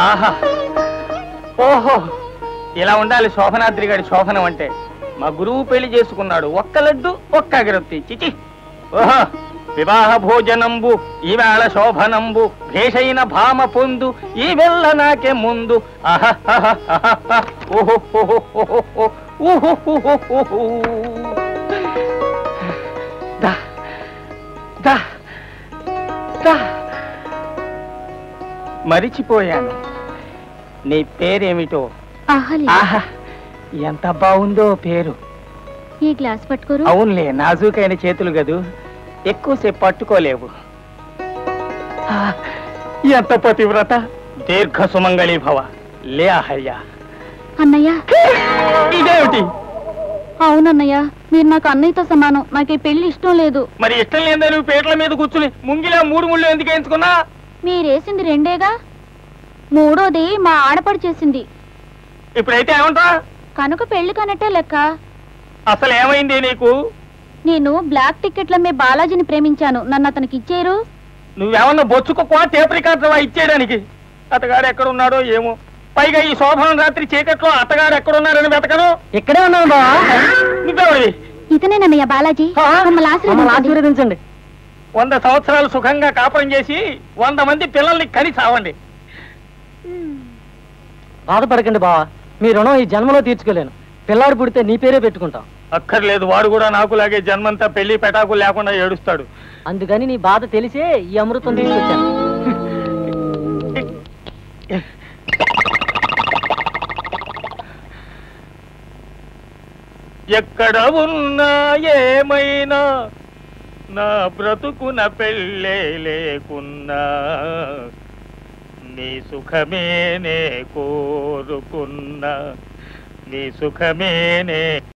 ఆహా ఓహో ఇలా ఉండాలి శోభనాద్రి గారి శోభనం అంటే. మా గురువు పెళ్లి చేసుకున్నాడు, ఒక్క లడ్డు ఒక్క అగరత్తి. చిచి ఓహో వివాహ భోజనంబు ఈవేళ శోభనంబు భేషైన భామ పొందు ఈ వెళ్ళ నాకే ముందు. మరిచిపోయాను నీ పేరేమిటో. ఆహా ఎంత బాగుందో పేరు. ఈ గ్లాస్ పట్టుకోరు. అవునులే, నాజూకైన చేతులు గదు, ఎక్కువసేపు పట్టుకోలేవు. ఎంత పతివ్రత. దీర్ఘ సుమంగళీ భవ. లే అహల్య. అన్నయ్య ఇదేమిటి? అవునన్నయ్య, మీరు నాకు అన్నయ్యతో సమానం. నాకు ఈ పెళ్లి ఇష్టం లేదు. మరి ఇష్టం లేదా నువ్వు పేట్ల మీద కూర్చుని ముంగిలా 3 ముళ్ళు ఎందుకు వేయించుకున్నా? మీరేసింది 2 మూడోది మా ఆడపడి చేసింది. ఇప్పుడైతే ఏమంటా? కనుక పెళ్లి కనట్టే లెక్క. అసలు ఏమైంది నీకు? నేను బ్లాక్ టికెట్ల మీద బాలాజీని ప్రేమించాను. నన్ను అతనికి ఇచ్చేరు. నువ్వేమన్నా బొచ్చుకో టేప్ రికార్డర్ ఇచ్చేయడానికి? అతగాడు ఎక్కడున్నాడో ఏమో. పైగా ఈ శోభనం రాత్రి చీకట్లో అత్తగారు ఎక్కడున్నారని వెతకను. ఇక్కడే ఉన్నాను బావా. నువ్వెవరివి? ఇతనేనన్నయ్య బాలాజీ. ఆశీర్వదించండి. 100 సంవత్సరాలు సుఖంగా కాపురం చేసి 100 మంది పిల్లల్ని కని చావండి. బాధపడకండి బావా, మీ రుణం ఈ జన్మలో తీర్చుకోలేను. పిల్లాడు పుడితే నీ పేరే పెట్టుకుంటాం. అక్కర్లేదు, వాడు కూడా నాకులాగే జన్మంతా పెళ్లి పెటాకు లేకుండా ఏడుస్తాడు. అందుకని నీ బాధ తెలిసే ఈ అమృతం తీసుకొచ్చాను. ఎక్కడ ఉన్నా ఏమైనా నా బ్రతుకున పెళ్ళే లేకున్నా నీ సుఖమేనే కోరుకున్నా, నీ సుఖమేనే